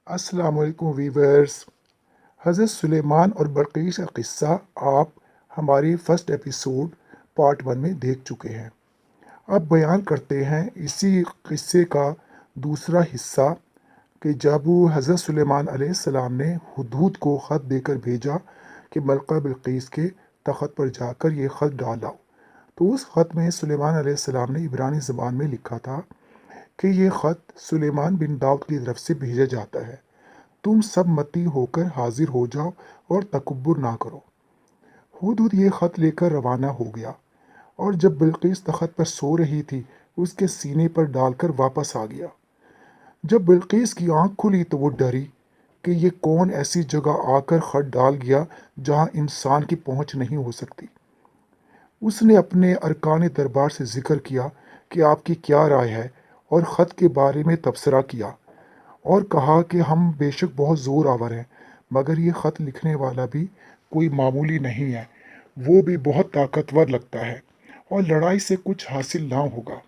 السلام علیکم ویورز۔ حضرت سلیمان اور بلقیس کا قصہ آپ ہماری فرسٹ ایپیسوڈ پارٹ 1 میں دیکھ چکے ہیں۔ اب بیان کرتے ہیں اسی قصے کا دوسرا حصہ کہ جب حضرت سلیمان علیہ السلام نے ہدہد کو خط دے کر بھیجا کہ ملکہ بلقیس کے تخت پر جا کر یہ خط ڈال لاؤ، تو اس خط میں سلیمان علیہ السلام نے عبرانی زبان میں لکھا تھا کہ یہ خط سلیمان بن داؤد کی طرف سے بھیجا جاتا ہے، تم سب متی ہو کر حاضر ہو جاؤ اور تکبر نہ کرو۔ ہدہد یہ خط لے کر روانہ ہو گیا، اور جب بلقیس تخت پر سو رہی تھی اس کے سینے پر ڈال کر واپس آ گیا۔ جب بلقیس کی آنکھ کھلی تو وہ ڈری کہ یہ کون ایسی جگہ آ کر خط ڈال گیا جہاں انسان کی پہنچ نہیں ہو سکتی۔ اس نے اپنے ارکان دربار سے ذکر کیا کہ آپ کی کیا رائے ہے، اور خط کے بارے میں تبصرہ کیا، اور کہا کہ ہم بے شک بہت زور آور ہیں، مگر یہ خط لکھنے والا بھی کوئی معمولی نہیں ہے، وہ بھی بہت طاقتور لگتا ہے، اور لڑائی سے کچھ حاصل نہ ہوگا۔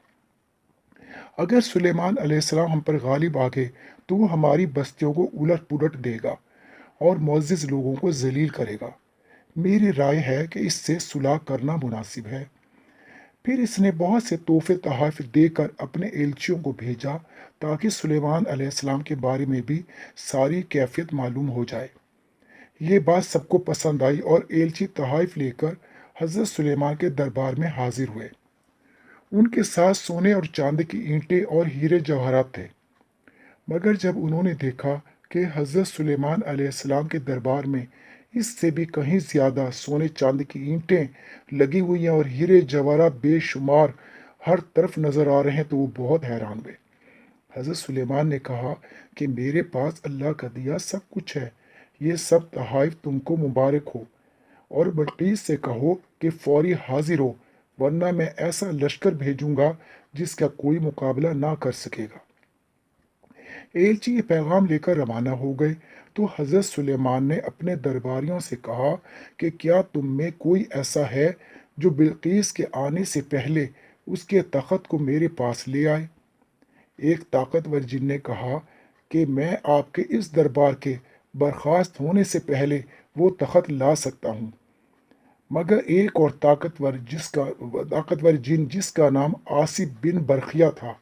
اگر سلیمان علیہ السلام ہم پر غالب آ گئے تو وہ ہماری بستیوں کو الٹ پلٹ دے گا اور معزز لوگوں کو ذلیل کرے گا۔ میری رائے ہے کہ اس سے صلح کرنا مناسب ہے۔ پھر اس نے بہت سے تحفے تحائف دے کر اپنے ایلچیوں کو بھیجا تاکہ سلیمان علیہ السلام کے بارے میں بھی ساری کیفیت معلوم ہو جائے۔ یہ بات سب کو پسند آئی اور ایلچی تحائف لے کر حضرت سلیمان کے دربار میں حاضر ہوئے۔ ان کے ساتھ سونے اور چاندی کی اینٹیں اور ہیرے جواہرات تھے، مگر جب انہوں نے دیکھا کہ حضرت سلیمان علیہ السلام کے دربار میں اس سے بھی کہیں زیادہ سونے چاندی کی اینٹیں لگی ہوئی ہیں اور ہیرے جواہرات بے شمار ہر طرف نظر آ رہے ہیں تو وہ بہت حیران ہوئے۔ حضرت سلیمان نے کہا کہ میرے پاس اللہ کا دیا سب کچھ ہے، یہ سب تحائف تم کو مبارک ہو، اور بلقیس سے کہو کہ فوری حاضر ہو، ورنہ میں ایسا لشکر بھیجوں گا جس کا کوئی مقابلہ نہ کر سکے گا۔ ایلچی یہ پیغام لے کر روانہ ہو گئے تو حضرت سلیمان نے اپنے درباریوں سے کہا کہ کیا تم میں کوئی ایسا ہے جو بلقیس کے آنے سے پہلے اس کے تخت کو میرے پاس لے آئے؟ ایک طاقتور جن نے کہا کہ میں آپ کے اس دربار کے برخاست ہونے سے پہلے وہ تخت لا سکتا ہوں۔ مگر ایک اور طاقتور جن جس کا نام آصف بن برخیہ تھا،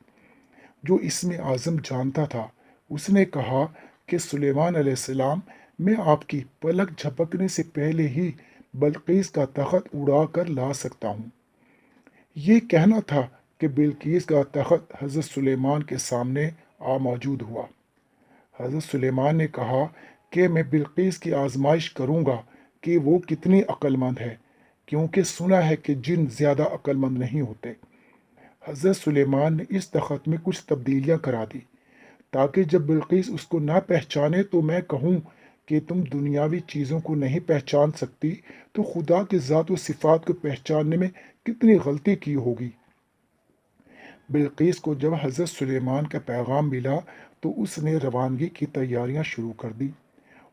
جو اسم اعظم جانتا تھا، اس نے کہا کہ سلیمان علیہ السلام، میں آپ کی پلک جھپکنے سے پہلے ہی بلقیس کا تخت اڑا کر لا سکتا ہوں۔ یہ کہنا تھا کہ بلقیس کا تخت حضرت سلیمان کے سامنے آ موجود ہوا۔ حضرت سلیمان نے کہا کہ میں بلقیس کی آزمائش کروں گا کہ وہ کتنی عقل مند ہے، کیونکہ سنا ہے کہ جن زیادہ عقل مند نہیں ہوتے۔ حضرت سلیمان نے اس تخت میں کچھ تبدیلیاں کرا دی تاکہ جب بلقیس اس کو نہ پہچانے تو میں کہوں کہ تم دنیاوی چیزوں کو نہیں پہچان سکتی تو خدا کی ذات و صفات کو پہچاننے میں کتنی غلطی کی ہوگی۔ بلقیس کو جب حضرت سلیمان کا پیغام ملا تو اس نے روانگی کی تیاریاں شروع کر دی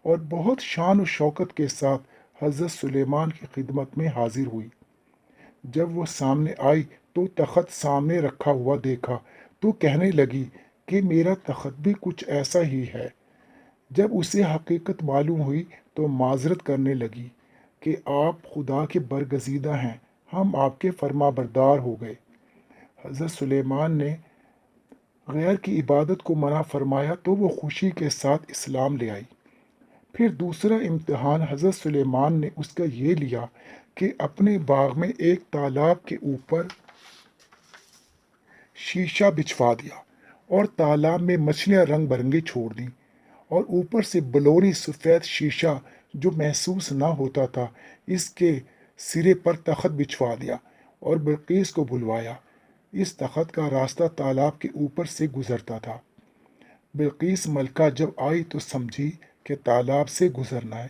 اور بہت شان و شوکت کے ساتھ حضرت سلیمان کی خدمت میں حاضر ہوئی۔ جب وہ سامنے آئی تو تخت سامنے رکھا ہوا دیکھا تو کہنے لگی کہ میرا تخت بھی کچھ ایسا ہی ہے۔ جب اسے حقیقت معلوم ہوئی تو معذرت کرنے لگی کہ آپ خدا کے برگزیدہ ہیں، ہم آپ کے فرما بردار ہو گئے۔ حضرت سلیمان نے غیر کی عبادت کو منع فرمایا تو وہ خوشی کے ساتھ اسلام لے آئی۔ پھر دوسرا امتحان حضرت سلیمان نے اس کا یہ لیا کہ اپنے باغ میں ایک تالاب کے اوپر شیشہ بچھوا دیا اور تالاب میں مچھلیاں رنگ برنگی چھوڑ دیں، اور اوپر سے بلوری سفید شیشہ جو محسوس نہ ہوتا تھا اس کے سرے پر تخت بچھوا دیا اور بلقیس کو بلوایا۔ اس تخت کا راستہ تالاب کے اوپر سے گزرتا تھا۔ بلقیس ملکہ جب آئی تو سمجھی کہ تالاب سے گزرنا ہے،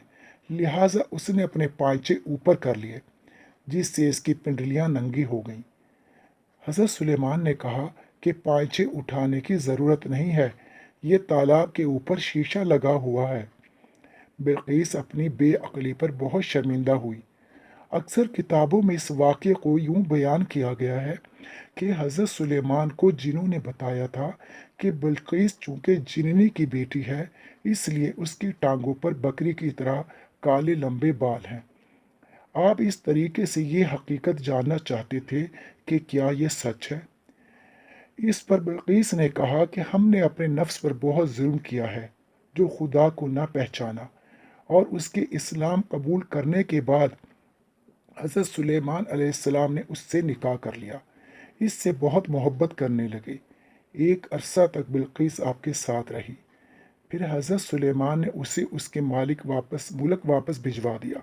لہٰذا اس نے اپنے پائچے اوپر کر لیے، جس سے اس کی پنڈلیاں ننگی ہو گئیں۔ حضرت سلیمان نے کہا کہ پائچے اٹھانے کی ضرورت نہیں ہے، یہ تالاب کے اوپر شیشہ لگا ہوا ہے۔ بلقیس اپنی بے عقلی پر بہت شرمندہ ہوئی۔ اکثر کتابوں میں اس واقعے کو یوں بیان کیا گیا ہے کہ حضرت سلیمان کو جنوں نے بتایا تھا کہ بلقیس چونکہ جننی کی بیٹی ہے، اس لیے اس کی ٹانگوں پر بکری کی طرح کالے لمبے بال ہیں۔ آپ اس طریقے سے یہ حقیقت جاننا چاہتے تھے کہ کیا یہ سچ ہے؟ اس پر بلقیس نے کہا کہ ہم نے اپنے نفس پر بہت ظلم کیا ہے، جو خدا کو نہ پہچانا، اور اس کے اسلام قبول کرنے کے بعد حضرت سلیمان علیہ السلام نے اس سے نکاح کر لیا، اس سے بہت محبت کرنے لگے۔ ایک عرصہ تک بلقیس آپ کے ساتھ رہی، پھر حضرت سلیمان نے اسے اس کے ملک واپس بھجوا دیا۔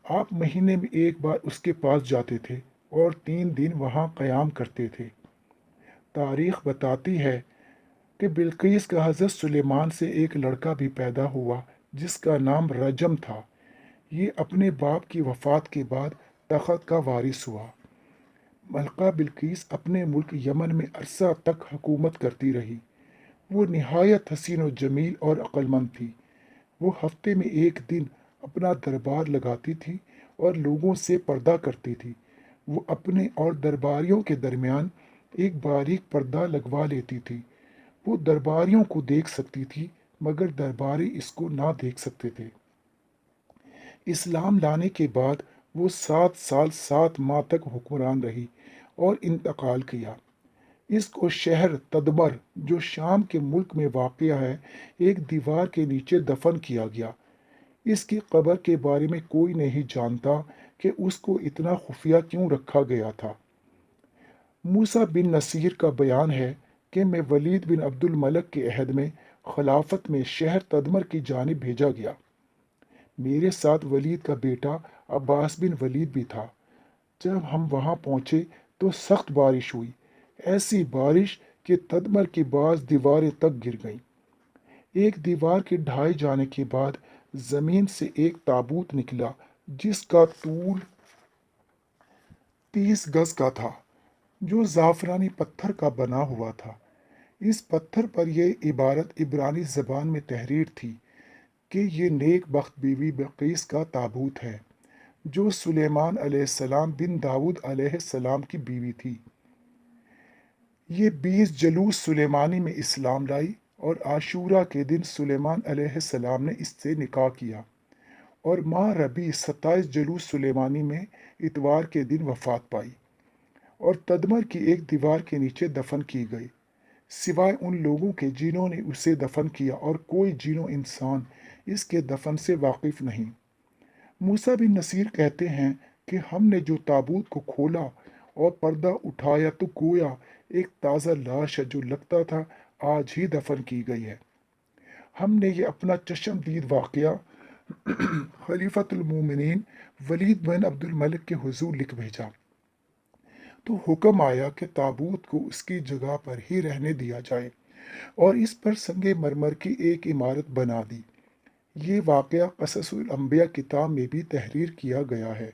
آپ مہینے میں ایک بار اس کے پاس جاتے تھے اور 3 دن وہاں قیام کرتے تھے۔ تاریخ بتاتی ہے کہ بلقیس کا حضرت سلیمان سے ایک لڑکا بھی پیدا ہوا جس کا نام رجم تھا۔ یہ اپنے باپ کی وفات کے بعد تخت کا وارث ہوا۔ ملکہ بلقیس اپنے ملک یمن میں عرصہ تک حکومت کرتی رہی۔ وہ نہایت حسین و جمیل اور عقلمند تھی۔ وہ ہفتے میں ایک دن اپنا دربار لگاتی تھی اور لوگوں سے پردہ کرتی تھی۔ وہ اپنے اور درباریوں کے درمیان ایک باریک پردہ لگوا لیتی تھی۔ وہ درباریوں کو دیکھ سکتی تھی مگر درباری اس کو نہ دیکھ سکتے تھے۔ اسلام لانے کے بعد وہ 7 سال 7 ماہ تک حکمران رہی اور انتقال کیا۔ اس کو شہر تدمر جو شام کے ملک میں واقع ہے ایک دیوار کے نیچے دفن کیا گیا۔ اس کی قبر کے بارے میں کوئی نہیں جانتا کہ اس کو اتنا خفیہ کیوں رکھا گیا تھا۔ موسیٰ بن نصیر کا بیان ہے کہ میں ولید بن عبد الملک کے عہد میں خلافت میں شہر تدمر کی جانب بھیجا گیا۔ میرے ساتھ ولید کا بیٹا عباس بن ولید بھی تھا۔ جب ہم وہاں پہنچے تو سخت بارش ہوئی، ایسی بارش کہ تدمر کی بعض دیواریں تک گر گئیں۔ ایک دیوار کے ڈھائے جانے کے بعد زمین سے ایک تابوت نکلا جس کا طول 30 گز کا تھا، جو زعفرانی پتھر کا بنا ہوا تھا۔ اس پتھر پر یہ عبارت عبرانی زبان میں تحریر تھی کہ یہ نیک بخت بیوی بلقیس کا تابوت ہے، جو سلیمان علیہ السلام بن داؤد علیہ السلام کی بیوی تھی۔ یہ 20 جلوس سلیمانی میں اسلام لائی اور عاشورہ کے دن سلیمان علیہ السلام نے اس سے نکاح کیا، اور ماہ ربیع 27 جلوس سلیمانی میں اتوار کے دن وفات پائی اور تدمر کی ایک دیوار کے نیچے دفن کی گئی، سوائے ان لوگوں کے جنہوں نے اسے دفن کیا، اور کوئی جن و انسان اس کے دفن سے واقف نہیں۔ موسیٰ بن نصیر کہتے ہیں کہ ہم نے جو تابوت کو کھولا اور پردہ اٹھایا تو گویا ایک تازہ لاش ہے جو لگتا تھا آج ہی دفن کی گئی ہے۔ ہم نے یہ اپنا چشم دید واقعہ خلیفۃ المومنین ولید بن عبد الملک کے حضور لکھ بھیجا، تو حکم آیا کہ تابوت کو اس کی جگہ پر ہی رہنے دیا جائے اور اس پر سنگ مرمر کی ایک عمارت بنا دی۔ یہ واقعہ قصص الانبیاء کتاب میں بھی تحریر کیا گیا ہے۔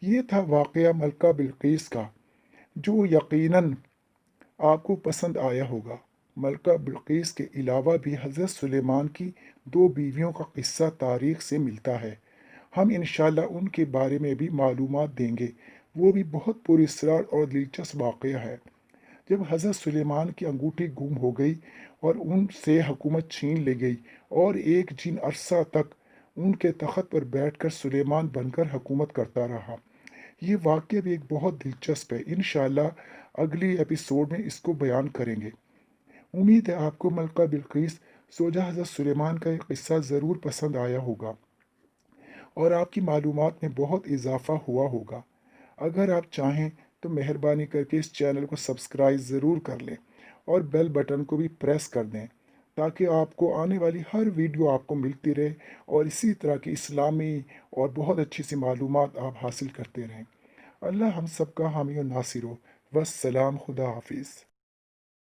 یہ تھا واقعہ ملکہ بلقیس کا، جو یقیناً آپ کو پسند آیا ہوگا۔ ملکہ بلقیس کے علاوہ بھی حضرت سلیمان کی 2 بیویوں کا قصہ تاریخ سے ملتا ہے۔ ہم انشاءاللہ ان کے بارے میں بھی معلومات دیں گے۔ وہ بھی بہت پراسرار اور دلچسپ واقعہ ہے۔ جب حضرت سلیمان کی انگوٹھی گم ہو گئی اور ان سے حکومت چھین لی گئی اور ایک جن عرصہ تک ان کے تخت پر بیٹھ کر سلیمان بن کر حکومت کرتا رہا۔ یہ واقعہ بھی ایک بہت دلچسپ ہے۔ انشاءاللہ اگلی ایپیسوڈ میں اس کو بیان کریں گے۔ امید ہے آپ کو ملکہ بلقیس زوجہ حضرت سلیمان کا یہ قصہ ضرور پسند آیا ہوگا اور آپ کی معلومات میں بہت اضافہ ہوا ہوگا۔ اگر آپ چاہیں تو مہربانی کر کے اس چینل کو سبسکرائب ضرور کر لیں اور بیل بٹن کو بھی پریس کر دیں تاکہ آپ کو آنے والی ہر ویڈیو آپ کو ملتی رہے اور اسی طرح کی اسلامی اور بہت اچھی سی معلومات آپ حاصل کرتے رہیں۔ اللہ ہم سب کا حامی و ناصر ہو۔ والسلام، خدا حافظ۔